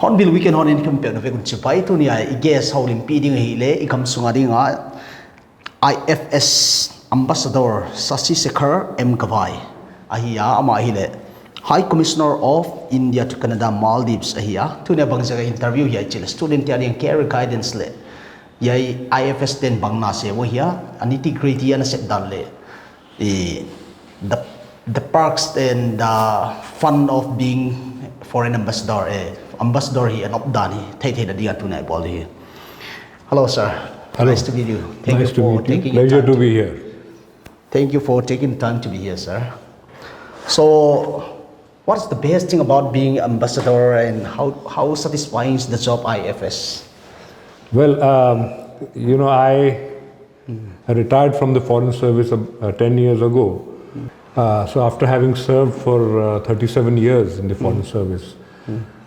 hon bil weekend hon in campaign of ekun chipai tu ni ai guest howling piding hile ikam sunga dinga IFS ambassador Shashishekhar Gavai ahia ama hile High Commissioner of India to Canada Maldives ahia tu ne bang jaga interview ya chile student ya care guidance le yai IFS den bangna se wo hia aniti grade ya na set dal le the perks and the fun of being foreign ambassador ambassador here and Opdani take the dia tonight body here. Hello sir. Hello. Nice to meet you. Thank nice you for to meet taking you. Pleasure time to be here. Thank you for taking time to be here, sir. So what's the best thing about being ambassador and how satisfying is the job IFS? Well, I retired from the Foreign Service 10 years ago. So after having served for 37 years in the Foreign Service,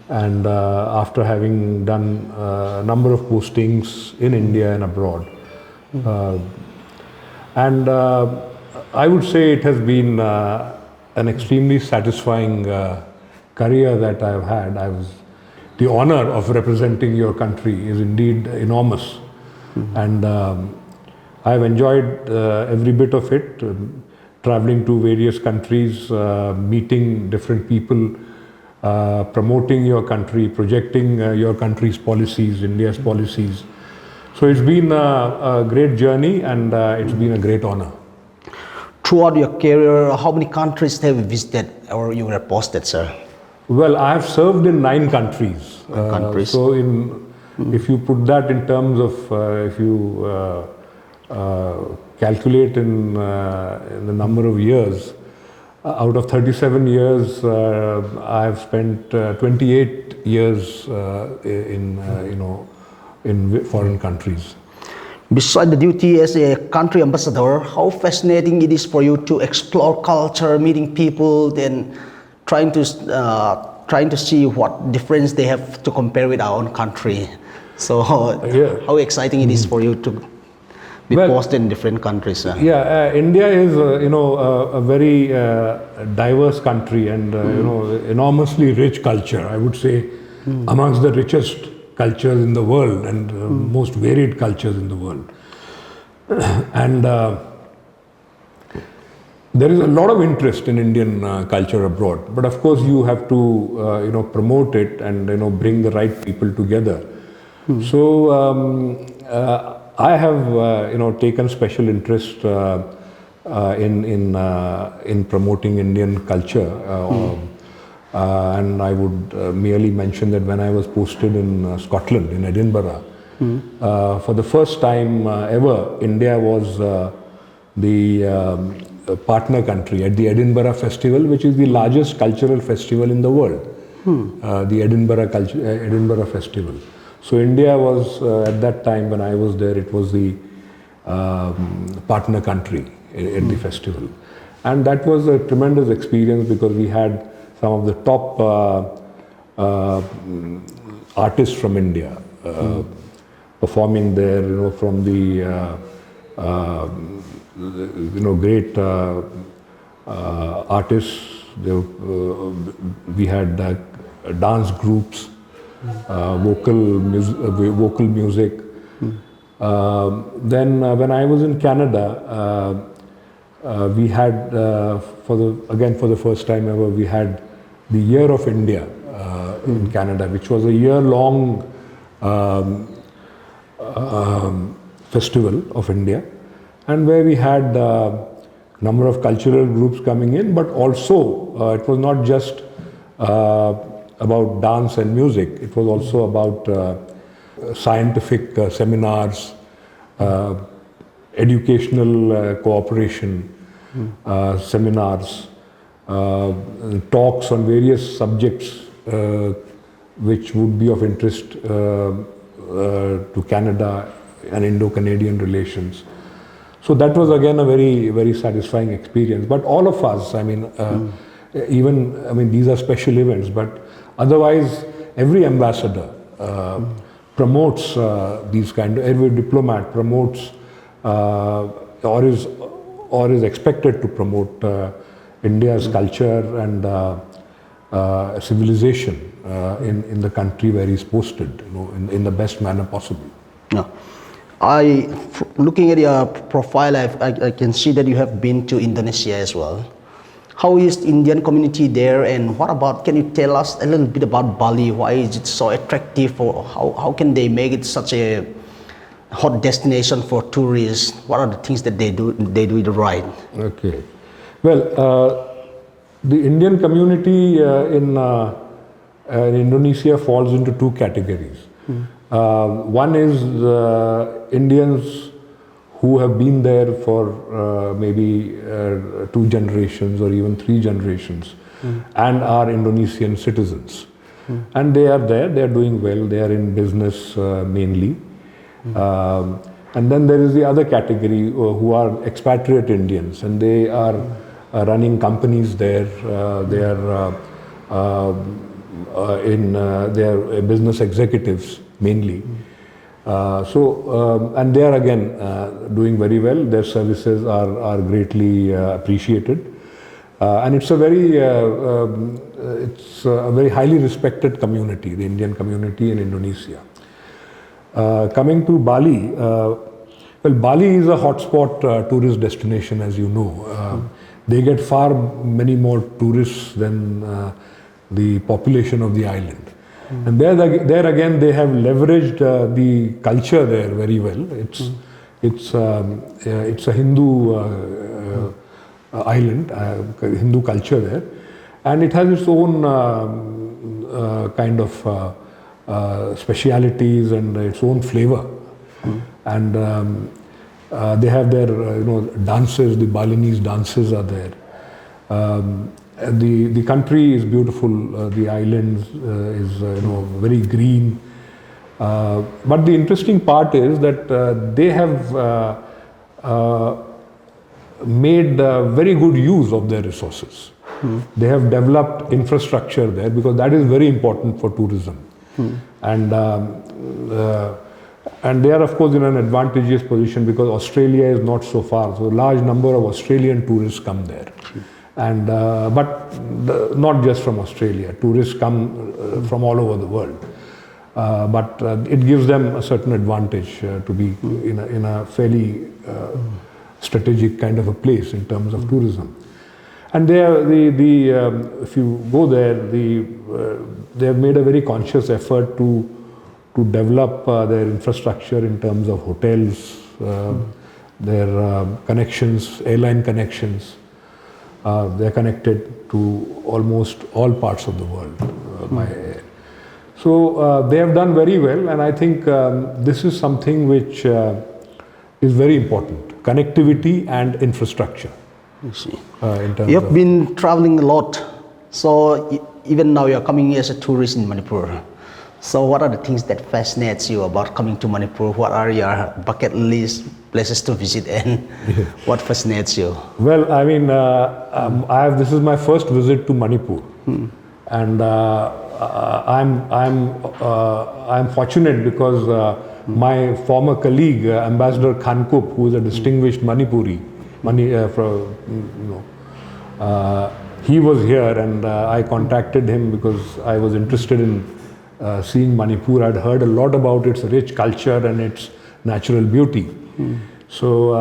and after having done a number of postings in India and abroad, and I would say it has been an extremely satisfying career that I have had. The honor of representing your country is indeed enormous, and I have enjoyed every bit of it, traveling to various countries, meeting different people, promoting your country, projecting your country's policies, India's policies. So it's been a great journey, and it's been a great honor. Throughout your career, how many countries have you visited or you were posted, sir? Well, I have served in 9 countries. So if you put that in terms of, if you calculate in the number of years, out of 37 years, I have spent 28 years in foreign countries. Beside the duty as a country ambassador, how fascinating it is for you to explore culture, meeting people, then trying to see what difference they have to compare with our own country. So how exciting it is for you to be posted in different countries. India is a very diverse country and enormously rich culture. I would say amongst the richest cultures in the world and most varied cultures in the world. And there is a lot of interest in Indian culture abroad, but of course you have to promote it and bring the right people together. So I have taken special interest in promoting Indian culture, and I would merely mention that when I was posted in Scotland, in Edinburgh, for the first time ever, India was the partner country at the Edinburgh Festival, which is the largest cultural festival in the world, the Edinburgh Festival. So India was, at that time when I was there, it was the partner country at the festival. And that was a tremendous experience because we had some of the top artists from India performing there, from the great artists. We had dance groups, vocal music. Then when I was in Canada, we had for the first time ever, we had the Year of India in Canada, which was a year-long festival of India, and where we had a number of cultural groups coming in, but also it was not just about dance and music. It was also about scientific seminars, educational cooperation seminars, talks on various subjects which would be of interest to Canada and Indo-Canadian relations. So that was again a very, very satisfying experience. But all of us, I mean, these are special events, but otherwise, every ambassador promotes these kind of, every diplomat promotes or is expected to promote India's culture and civilization in the country where he's posted, in the best manner possible. Yeah. Looking at your profile, I can see that you have been to Indonesia as well. How is the Indian community there, and what about, can you tell us a little bit about Bali? Why is it so attractive, or how can they make it such a hot destination for tourists? What are the things that they do it right? Okay. Well, the Indian community in Indonesia falls into two categories. One is Indians who have been there for maybe 2 generations or even 3 generations and are Indonesian citizens. And they are there, they are doing well, they are in business mainly. And then there is the other category who are expatriate Indians, and they are running companies there. They are business executives mainly. And they are again doing very well. Their services are greatly appreciated, and it's a very highly respected community, the Indian community in Indonesia. Coming to Bali, well, Bali is a hotspot tourist destination, as you know. They get far many more tourists than the population of the island. And there again, they have leveraged the culture there very well. It's a Hindu island, Hindu culture there, and it has its own kind of specialities and its own flavor. And they have their dances. The Balinese dances are there. The country is beautiful. The island is very green. But the interesting part is that they have made very good use of their resources. They have developed infrastructure there, because that is very important for tourism. And they are, of course, in an advantageous position because Australia is not so far. So a large number of Australian tourists come there. And but not just from Australia. Tourists come from all over the world. But it gives them a certain advantage to be in a fairly strategic kind of a place in terms of tourism. And if you go there, they have made a very conscious effort to develop their infrastructure in terms of hotels, their connections, airline connections. They are connected to almost all parts of the world by air. So they have done very well, and I think this is something which is very important: connectivity and infrastructure. You see, you have been traveling a lot, so even now you are coming as a tourist in Manipur. So what are the things that fascinates you about coming to Manipur? What are your bucket list places to visit, and what fascinates you? Well, I mean, this is my first visit to Manipur, and I'm fortunate because my former colleague, Ambassador Khankup, who is a distinguished Manipuri, he was here, and I contacted him because I was interested in seeing Manipur. I'd heard a lot about its rich culture and its natural beauty. So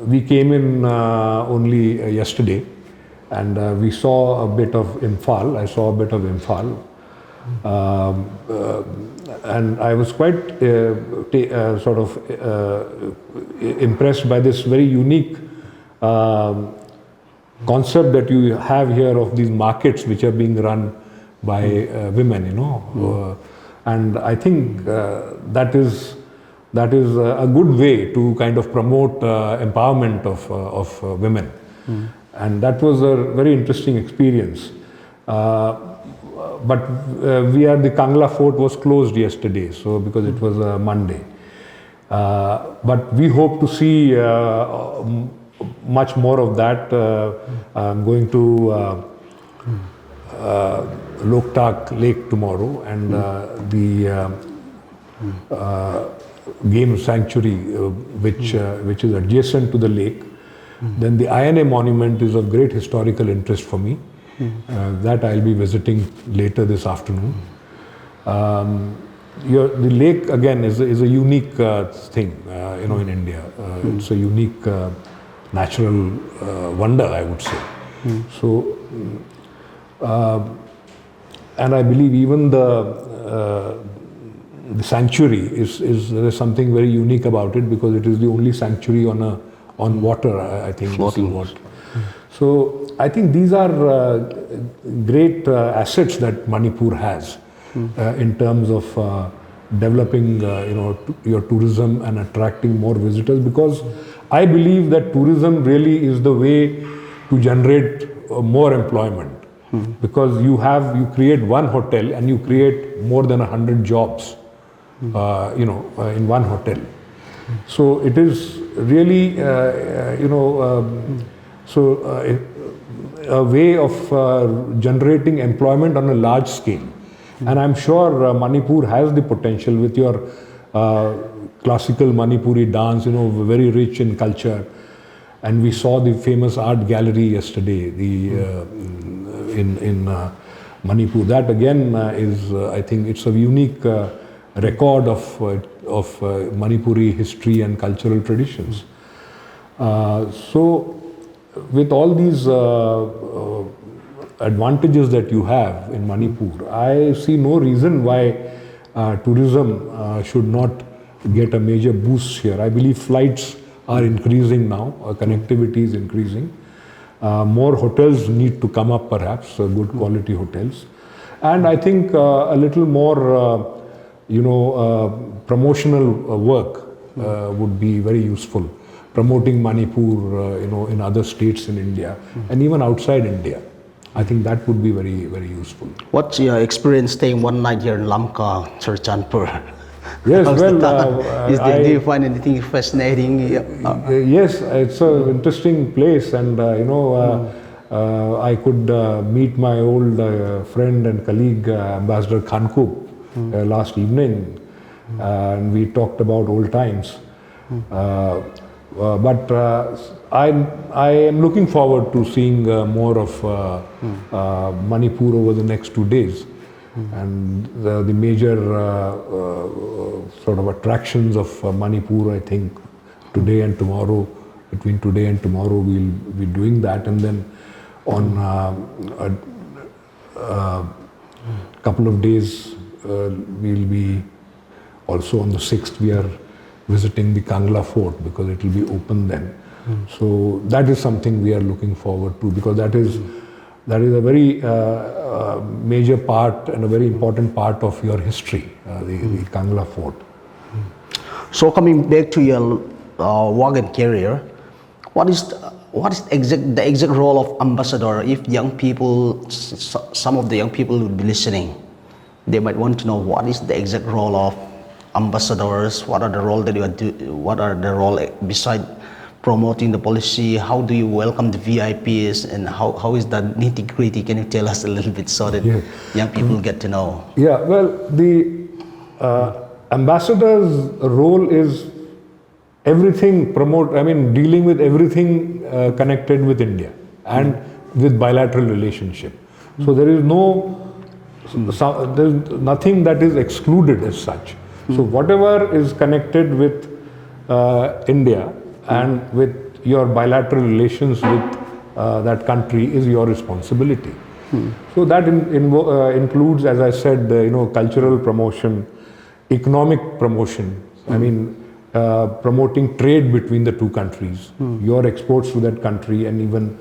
we came in only yesterday, and we saw a bit of Imphal. I saw a bit of Imphal. And I was quite impressed by this very unique concept that you have here of these markets which are being run by women, and I think that is a good way to kind of promote empowerment of women, and that was a very interesting experience. But the Kangla Fort was closed yesterday, so because it was a Monday. But we hope to see much more of that. I'm going to Loktak Lake tomorrow, and the game sanctuary which is adjacent to the lake. Then the INA monument is of great historical interest for me. That I'll be visiting later this afternoon. The lake again is a unique thing, in India. It's a unique natural wonder, I would say. So, and I believe even the sanctuary there's something very unique about it, because it is the only sanctuary on water. I think floating water. So I think these are great assets that Manipur has in terms of developing your tourism and attracting more visitors, because I believe that tourism really is the way to generate more employment, because you create one hotel and you create more than 100 jobs in one hotel. So it is really a way of generating employment on a large scale. And I'm sure Manipur has the potential with your classical Manipuri dance, very rich in culture. And we saw the famous art gallery yesterday in Manipur. That again is, I think it's a unique record of Manipuri history and cultural traditions. So with all these advantages that you have in Manipur, I see no reason why tourism should not get a major boost here. I believe flights are increasing now, connectivity is increasing. More hotels need to come up, perhaps, good quality hotels. And I think a little more, promotional work would be very useful. Promoting Manipur, in other states in India and even outside India. I think that would be very, very useful. What's your experience staying one night here in Lamka, Surchanpur? Yes, do you find anything fascinating? Yes, it's an interesting place, and I could meet my old friend and colleague, Ambassador Khanku, last evening, and we talked about old times. But I am looking forward to seeing more of Manipur over the next 2 days. And the major sort of attractions of Manipur, I think today and tomorrow, between today and tomorrow, we'll be doing that. And then on a couple of days, we'll be also on the 6th, we are visiting the Kangla Fort, because it will be open then. So that is something we are looking forward to, because that is a very major part and a very important part of your history, the Kangla Fort. So coming back to your wagon carrier, what is the exact role of ambassador? If young people, some of the young people would be listening, they might want to know what is the exact role of ambassadors. What are the role that you do? What are the role beside promoting the policy? How do you welcome the VIPs, and how is the nitty-gritty? Can you tell us a little bit so that young people get to know? Yeah, well, the ambassador's role is everything dealing with everything connected with India and with bilateral relationship. So there is there's nothing that is excluded as such. So whatever is connected with India and with your bilateral relations with that country is your responsibility. So that includes, as I said, cultural promotion, economic promotion. Promoting trade between the two countries, your exports to that country, and even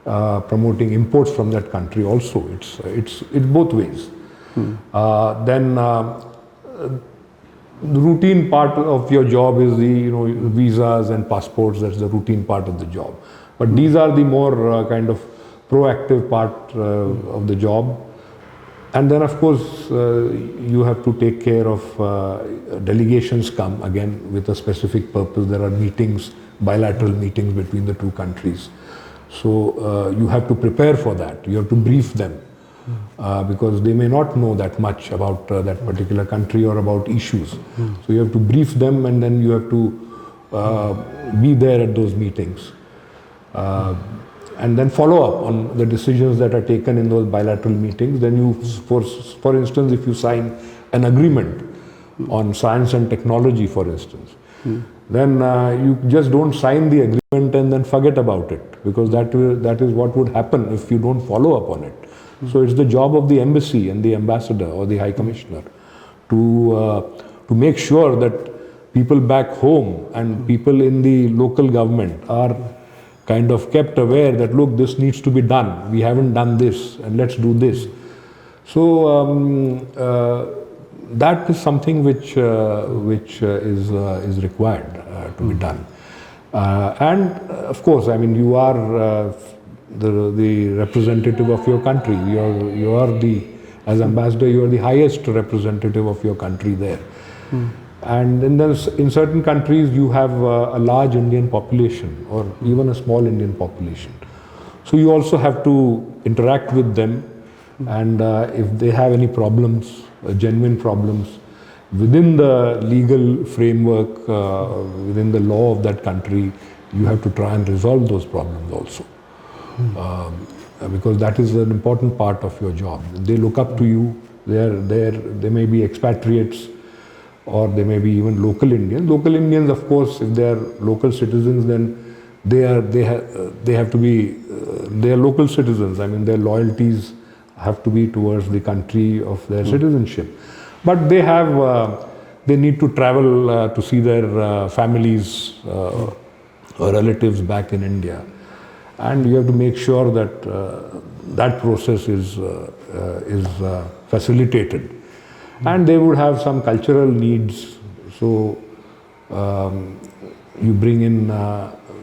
promoting imports from that country also. It's both ways. Then the routine part of your job is the visas and passports. That's the routine part of the job. But these are the more kind of proactive part of the job. And then of course you have to take care of delegations come again with a specific purpose. There are meetings, bilateral meetings between the two countries. So you have to prepare for that. You have to brief them because they may not know that much about that particular country or about issues. So you have to brief them, and then you have to be there at those meetings. And then follow up on the decisions that are taken in those bilateral meetings. Then you, for instance, if you sign an agreement on science and technology, for instance, then you just don't sign the agreement and then forget about it, because that is what would happen if you don't follow up on it. So it's the job of the embassy and the ambassador or the high commissioner to make sure that people back home and people in the local government are kind of kept aware that, look, this needs to be done. We haven't done this, and let's do this. So that is something which is required to be done. And of course, I mean, you are the representative of your country. You are the, as ambassador, you are the highest representative of your country there. And in certain countries, you have a large Indian population or even a small Indian population. So you also have to interact with them, and if they have any problems, genuine problems, within the legal framework, within the law of that country, you have to try and resolve those problems also. Because that is an important part of your job. They look up to you. They may be expatriates, or they may be even local Indians. Local Indians, of course, if they are local citizens, then they have to be they are local citizens. I mean, their loyalties have to be towards the country of their citizenship. But they need to travel to see their families or relatives back in India, and you have to make sure that that process is facilitated. And they would have some cultural needs. So you bring in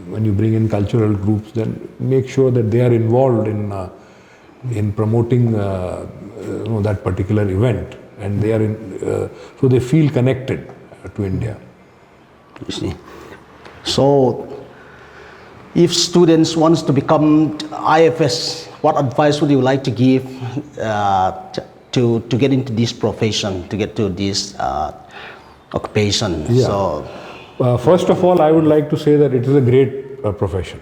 when you bring in cultural groups, then make sure that they are involved in promoting that particular event, and they are so they feel connected to India. You see. So if students wants to become IFS, what advice would you like to give to get into this profession, to get to this occupation? Yeah. So, first of all, I would like to say that it is a great profession,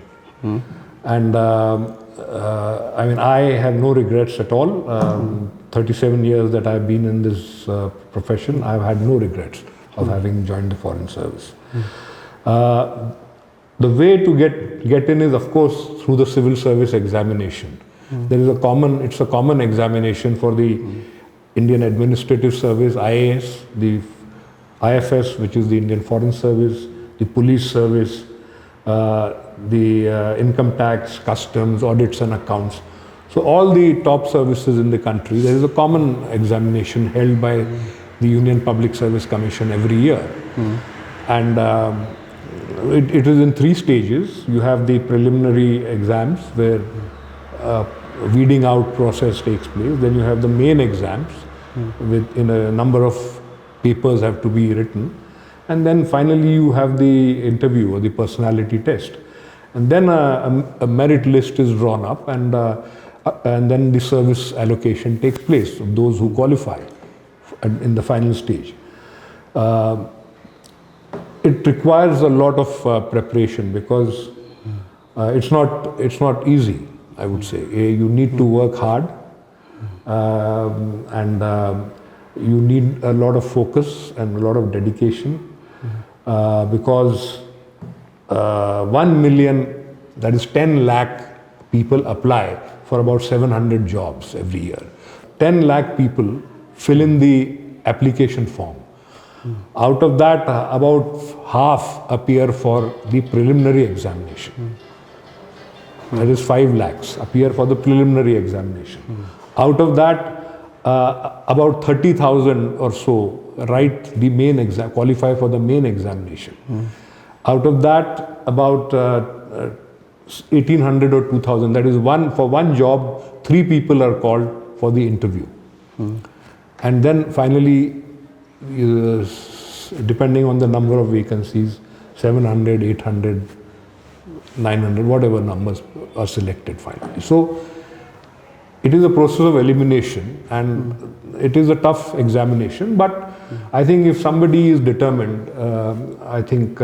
and I mean, I have no regrets at all. 37 years that I've been in this profession, I've had no regrets of having joined the Foreign Service. The way to get in is, of course, through the civil service examination. There is it's a common examination for the Indian Administrative Service, IAS, the IFS, which is the Indian Foreign Service, the Police Service, the Income Tax, Customs, Audits and Accounts. So all the top services in the country, there is a common examination held by the Union Public Service Commission every year. And it is in 3 stages. You have the preliminary exams where weeding out process takes place. Then you have the main exams in a number of papers have to be written. And then finally you have the interview or the personality test. And then a merit list is drawn up, and then the service allocation takes place of those who qualify in the final stage. It requires a lot of preparation, because it's not easy, I would say. You need to work hard, and you need a lot of focus and a lot of dedication, because 1 million, that is 10 lakh people apply for about 700 jobs every year. 10 lakh people fill in the application form. Out of that, about half appear for the preliminary examination. that is 5 lakhs, appear for the preliminary examination. Out of that, about 30,000 or so write the main exam, qualify for the main examination. Out of that, about 1,800 or 2,000, that is for one job, 3 people are called for the interview. And then finally, depending on the number of vacancies, 700, 800, 900, whatever numbers are selected finally. So it is a process of elimination, and it is a tough examination, but I think if somebody is determined, I think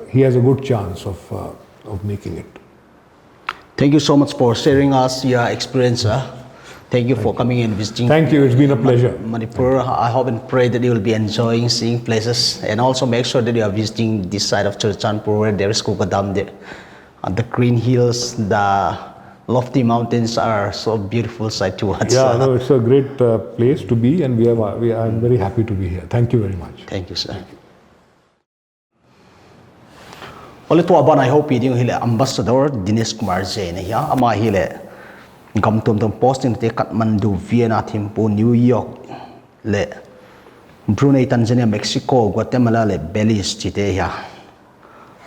he has a good chance of making it. Thank you so much for sharing us your experience. Thank you for coming and visiting. Thank you, it's been a pleasure. Manipur. I hope and pray that you will be enjoying seeing places, and also make sure that you are visiting this side of Churchanpur where there is Kugadam there. The green hills, the lofty mountains are so beautiful sight to watch. Yeah, no, it's a great place to be, and I'm very happy to be here. Thank you very much. Thank you, sir. Oleh tu aban I hope ini hile ambassador Dinesh Kumar Jain ya ama hile gam tom posting te Kathmandu, Vienna, Thimphu, New York le Brunei, Tanzania, Mexico, Guatemala le Belize chite ya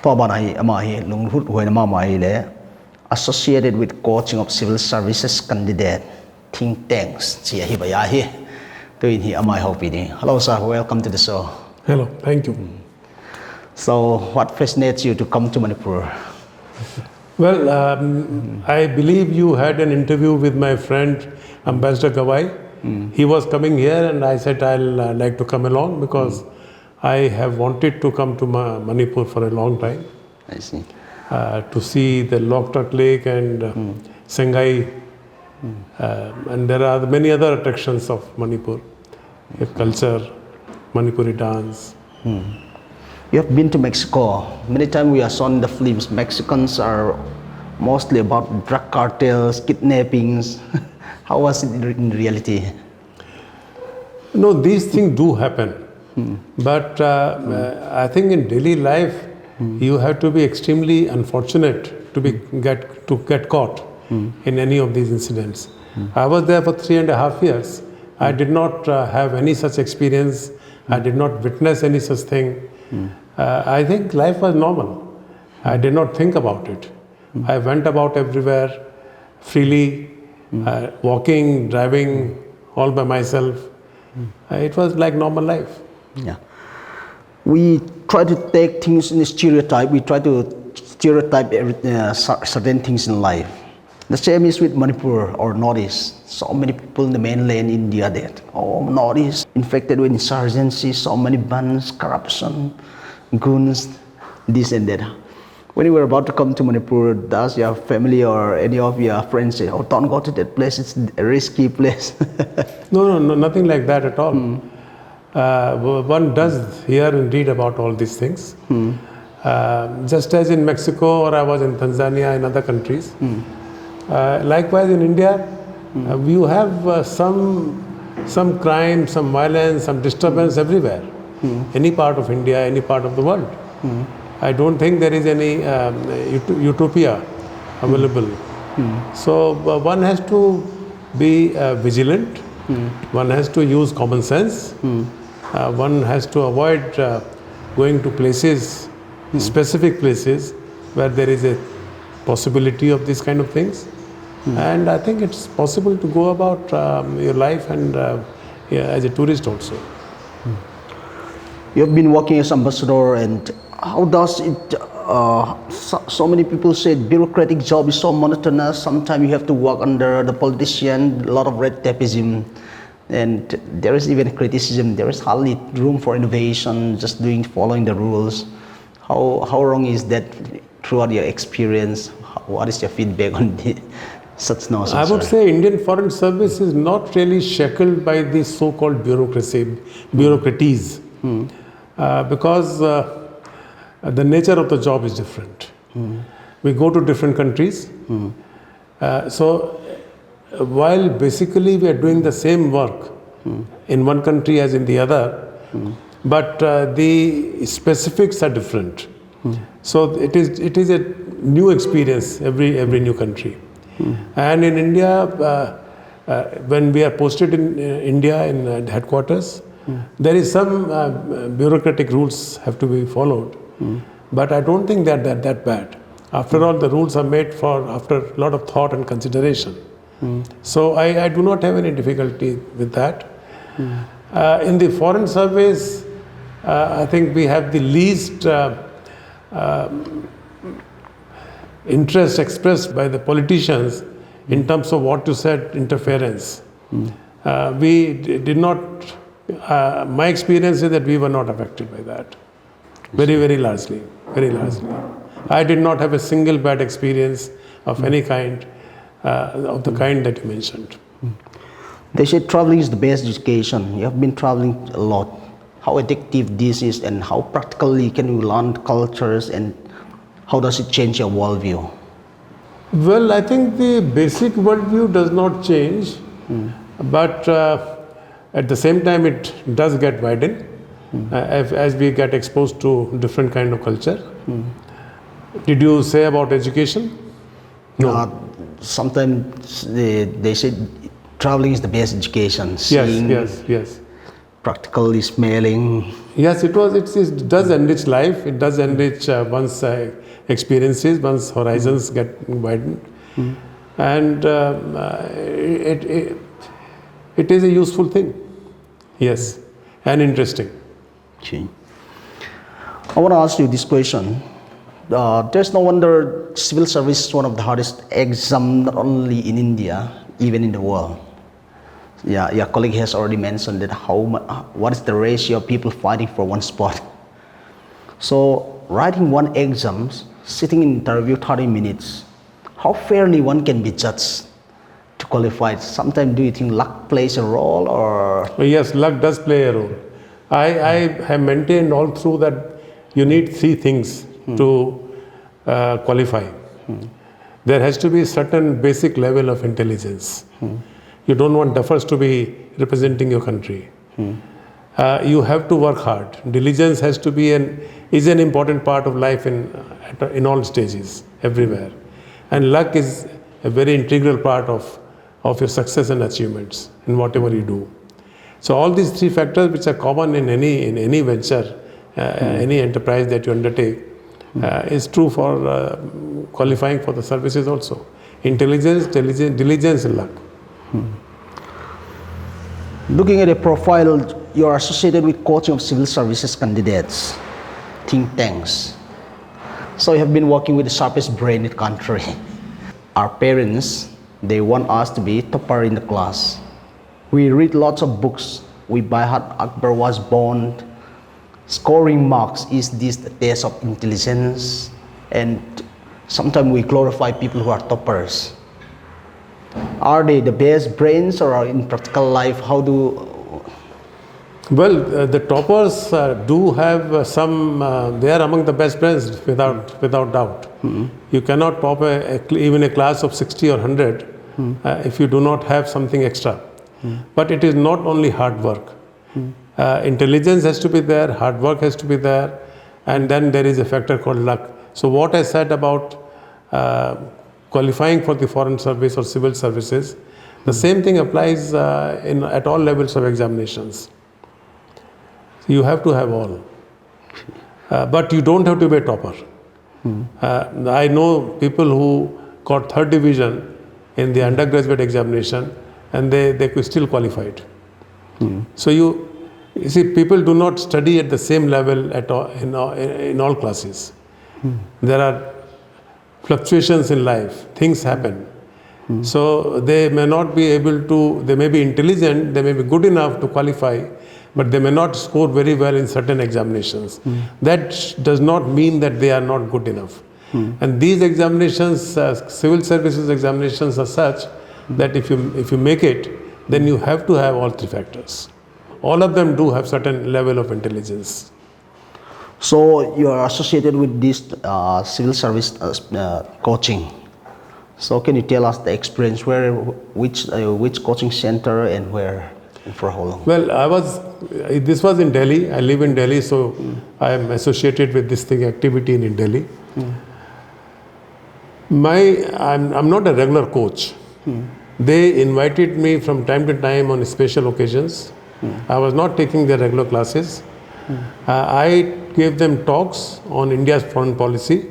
to aban ai ama hi lunghut hoina ma mai le associated with coaching of civil services candidate think tanks chia hi ba ya hi to in hi ama I hope ini. Hello sir, welcome to the show. Hello, thank you. So, what fascinates you to come to Manipur? Well, I believe you had an interview with my friend Ambassador Gavai. He was coming here, and I said I'll like to come along because I have wanted to come to Manipur for a long time. I see. To see the Loktak Lake and Sengai, and there are many other attractions of Manipur, culture, Manipuri dance. You have been to Mexico. Many times we are shown in the films, Mexicans are mostly about drug cartels, kidnappings. How was it in reality? No, these things do happen. But I think in daily life, you have to be extremely unfortunate to get caught in any of these incidents. I was there for 3.5 years. I did not have any such experience. I did not witness any such thing. I think life was normal. I did not think about it. I went about everywhere freely, walking, driving, all by myself. It was like normal life. Yeah. We try to take things in a stereotype. We try to stereotype certain things in life. The same is with Manipur or Northeast. So many people in the mainland India that, Northeast infected with insurgency, so many bans, corruption, goons, this and that. When you were about to come to Manipur, does your family or any of your friends say, don't go to that place, it's a risky place? No, nothing like that at all. One does hear and read about all these things. Just as in Mexico, or I was in Tanzania and other countries. Likewise in India, you have some crime, some violence, some disturbance everywhere. Any part of India, any part of the world. I don't think there is any utopia available. So one has to be vigilant. One has to use common sense. One has to avoid going to places, specific places where there is a possibility of these kind of things. And I think it's possible to go about your life and as a tourist also. You have been working as ambassador, and how does it, so many people say bureaucratic job is so monotonous. Sometimes you have to work under the politician, a lot of red tapeism, and there is even criticism. There is hardly room for innovation, just following the rules. How wrong is that throughout your experience? What is your feedback on such nonsense? I would say Indian Foreign Service is not really shackled by the so-called bureaucraties. Because the nature of the job is different. We go to different countries. So while basically we are doing the same work in one country as in the other, but the specifics are different. So it is a new experience every new country. And in India, when we are posted in India in headquarters, there is some bureaucratic rules have to be followed. But I don't think they're that bad. After all, the rules are made after a lot of thought and consideration. So I do not have any difficulty with that. In the foreign service, I think we have the least interest expressed by the politicians in terms of what you said, interference. We did not, my experience is that we were not affected by that. Very largely. I did not have a single bad experience of any kind, of the kind that you mentioned. They say traveling is the best education. You have been traveling a lot. How addictive this is, and how practically can you learn cultures, and how does it change your worldview? Well, I think the basic worldview does not change, but at the same time it does get widened as we get exposed to different kind of culture. Did you say about education? No. Sometimes they say traveling is the best education. Seeing, Yes. practically smelling. Yes, it does enrich life. It does enrich one's experiences, one's horizons get widened, and it is a useful thing. Yes, and interesting. Okay. I want to ask you this question. There's no wonder civil service is one of the hardest exams, not only in India, even in the world. Yeah, your colleague has already mentioned that what is the ratio of people fighting for one spot. So writing one exam, sitting in interview 30 minutes, how fairly one can be judged to qualify? Sometimes do you think luck plays a role, or? Yes, luck does play a role. I have maintained all through that you need three things to qualify. There has to be a certain basic level of intelligence. You don't want duffers to be representing your country. You have to work hard. Diligence has to be is an important part of life in all stages, everywhere. And luck is a very integral part of your success and achievements in whatever you do. So all these three factors, which are common in any venture, any enterprise that you undertake, is true for qualifying for the services also. Intelligence, diligence, and luck. Looking at a profile, you are associated with coaching of civil services candidates, think tanks. So you have been working with the sharpest brain in the country. Our parents, they want us to be topper in the class. We read lots of books. We by heart Akbar was born. Scoring marks, is this the test of intelligence? And sometimes we glorify people who are toppers. Are they the best brains, or in practical life, how do? Well, the toppers do have some, they are among the best brains without doubt. You cannot top even a class of 60 or 100 if you do not have something extra. But it is not only hard work. Intelligence has to be there, hard work has to be there, and then there is a factor called luck. So what I said about qualifying for the foreign service or civil services, the same thing applies at all levels of examinations. You have to have all. But you don't have to be a topper. I know people who got 3rd division in the undergraduate examination, and they could still qualified. So you see, people do not study at the same level at all, in all classes. There are fluctuations in life, things happen. So they may not be able to, they may be intelligent, they may be good enough to qualify, but they may not score very well in certain examinations. That does not mean that they are not good enough. And these examinations, civil services examinations, are such that if you make it, then you have to have all three factors. All of them do have certain level of intelligence. So you are associated with this civil service coaching. So can you tell us the experience, which coaching center and where, and for how long? Well, this was in Delhi. I live in Delhi, so I am associated with this activity in Delhi. I'm not a regular coach. They invited me from time to time on special occasions. I was not taking their regular classes. I gave them talks on India's foreign policy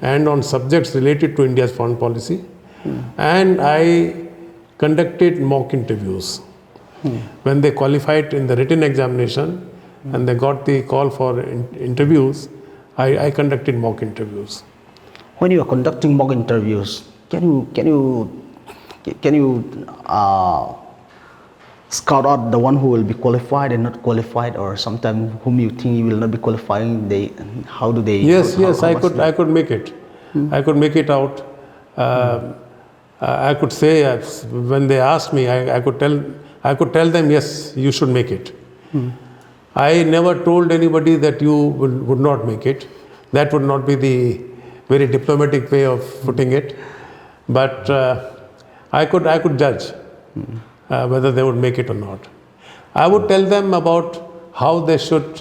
and on subjects related to India's foreign policy. And I conducted mock interviews. When they qualified in the written examination and they got the call for interviews, I conducted mock interviews. When you are conducting mock interviews, can you scout out the one who will be qualified and not qualified, or sometimes whom you think you will not be qualifying? How do they? Yes, how I could make it. I could make it out. I could say when they asked me, I could tell them, yes, you should make it. I never told anybody that you would not make it. That would not be the very diplomatic way of putting it. But I could judge whether they would make it or not. I would tell them about how they should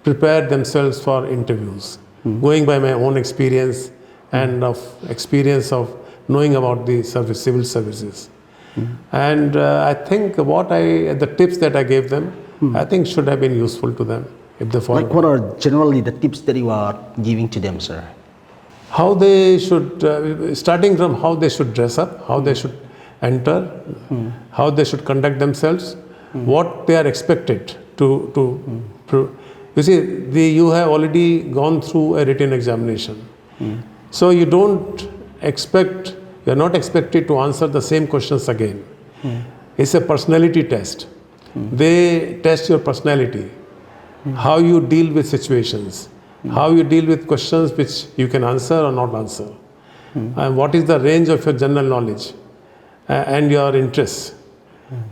prepare themselves for interviews, going by my own experience and experience of knowing about the civil services. And I think the tips that I gave them, I think should have been useful to them if they follow. Like, what are generally the tips that you are giving to them, sir? How they should, starting from how they should dress up, how they should enter, how they should conduct themselves, what they are expected to you see, you have already gone through a written examination. So you are not expected to answer the same questions again. It's a personality test. They test your personality, how you deal with situations, how you deal with questions which you can answer or not answer, and what is the range of your general knowledge and your interests.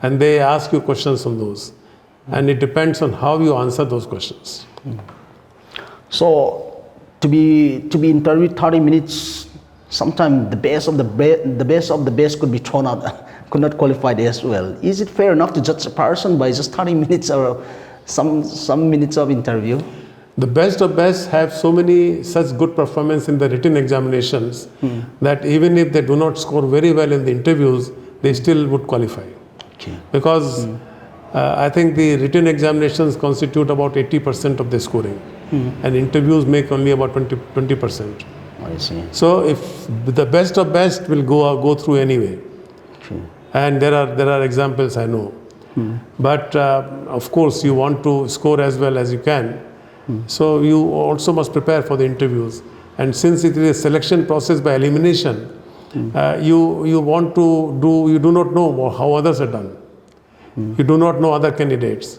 And they ask you questions on those. And it depends on how you answer those questions. So, to be interviewed 30 minutes, sometimes the best of the best could be thrown out, could not qualify as well. Is it fair enough to judge a person by just 30 minutes or some minutes of interview? The best of best have so many such good performance in the written examinations that even if they do not score very well in the interviews, they still would qualify. Okay. Because I think the written examinations constitute about 80% of the scoring, and interviews make only about 20%. I see. So if the best of best will go through anyway, and there are examples I know, but of course you want to score as well as you can, so you also must prepare for the interviews. And since it is a selection process by elimination, you do not know how others are done. You do not know other candidates.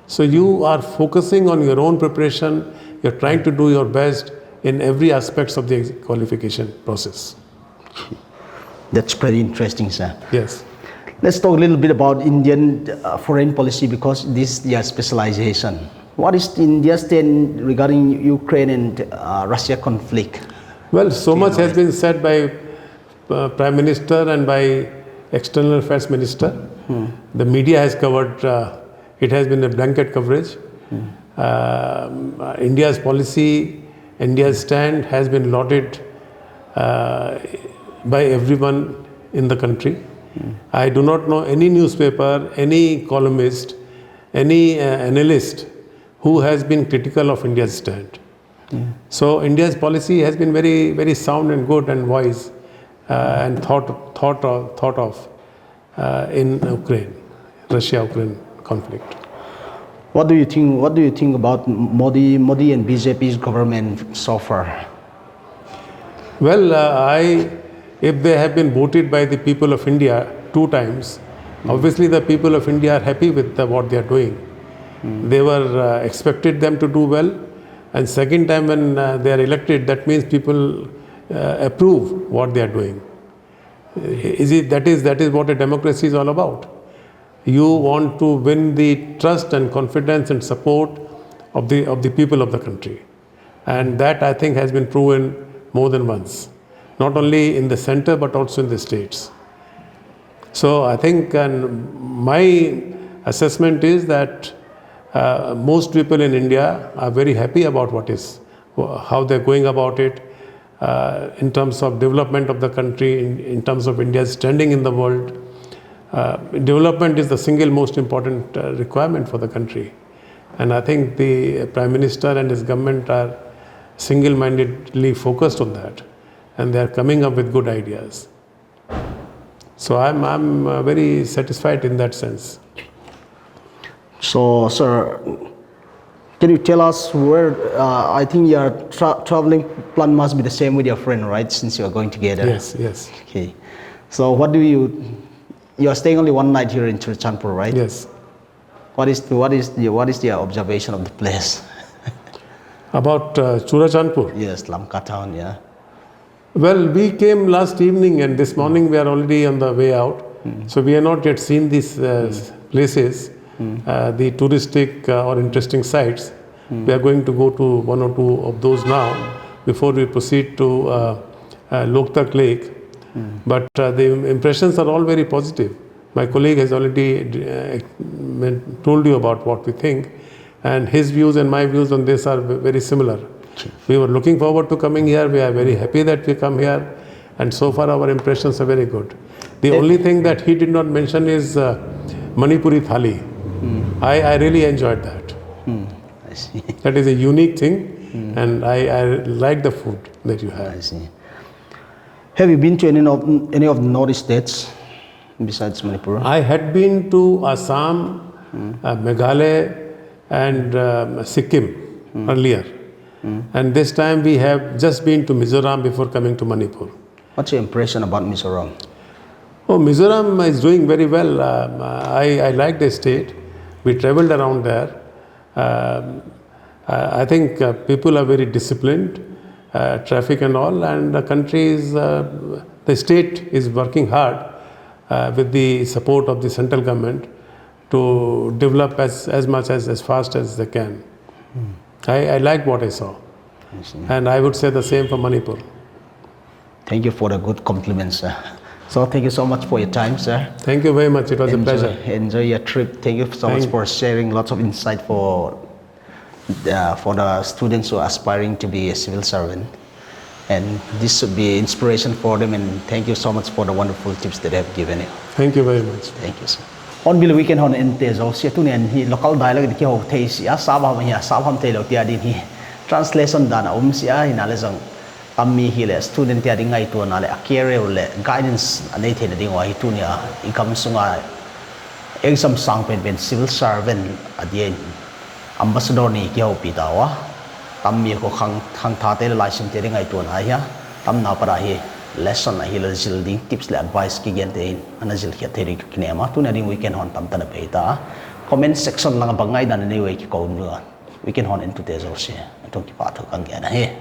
So you are focusing on your own preparation. You're trying to do your best in every aspects of the qualification process. That's pretty interesting, sir. Yes. Let's talk a little bit about Indian foreign policy, because this is their specialization. What is India's stand regarding Ukraine and Russia conflict? Well, so much has been said by Prime Minister and by External Affairs Minister. The media has covered, it has been a blanket coverage. India's policy, India's stand has been lauded by everyone in the country. I do not know any newspaper, any columnist, any analyst who has been critical of India's stand. So India's policy has been very, very sound and good and wise and thought of in Ukraine, Russia-Ukraine conflict. What do you think? What do you think about Modi and BJP's government so far? Well, if they have been voted by the people of India 2 times, obviously the people of India are happy with what they are doing. They were expected them to do well, and second time when they are elected, that means people approve what they are doing. That is what a democracy is all about. You want to win the trust and confidence and support of the people of the country, and that I think has been proven more than once, not only in the center but also in the states. So I think, and my assessment is that most people in India are very happy about how they're going about it. in terms of development of the country, in terms of India's standing in the world. Development is the single most important requirement for the country. And I think the Prime Minister and his government are single-mindedly focused on that. And they are coming up with good ideas. So I'm very satisfied in that sense. So, sir, can you tell us where, I think your traveling plan must be the same with your friend, right? Since you are going together. Yes, yes. Okay. So what do you are staying only one night here in Churachandpur, right? Yes. What is the observation of the place? About Churachandpur? Yes, Lamka town, yeah. Well, we came last evening and this morning we are already on the way out. So we have not yet seen these places, the touristic or interesting sites. We are going to go to one or two of those now before we proceed to Loktak Lake. But the impressions are all very positive. My colleague has already told you about what we think, and his views and my views on this are very similar. We were looking forward to coming here. We are very happy that we come here, and so far our impressions are very good. The only thing that he did not mention is Manipuri Thali. I really enjoyed that. I see. That is a unique thing, and I like the food that you have. I see. Have you been to any of the northeast states besides Manipur? I had been to Assam, Meghalaya, and Sikkim earlier. And this time we have just been to Mizoram before coming to Manipur. What's your impression about Mizoram? Oh, Mizoram is doing very well. I like the state. We traveled around there. I think people are very disciplined, traffic and all, and the country is, the state is working hard with the support of the central government to develop as much as fast as they can. I like what I saw. And I would say the same for Manipur. Thank you for the good compliments, sir. So thank you so much for your time, sir. Thank you very much. It was a pleasure. Enjoy your trip. Thank you so much for sharing lots of insight for the students who are aspiring to be a civil servant. And this should be inspiration for them. And thank you so much for the wonderful tips that they have given you. Thank you very much. Thank you, sir. On bill weekend on Intezo, Siatuan, he local dialogue, the Kyo Taste, Sabah, Sabam Taylor, Tiadini, translation done, Umsia in Alizong, Ammi Hill, student Tiading to another, a career guidance, a native Hitunia, Ikamusunga, exam sang pen civil servant at the end. Ambassador ni Kyo Pitawa, Tammi ko Hang Tate license Tiading to an Aya, Tam Naparahi. Lesson na hila zilding tips le advice ki gentein anazil khiateri kinema tu na ding weekend hon tam tan peita comment section lang bangai dan ni we ki ko weekend hon into tezo se to ki pa tho kang ya na he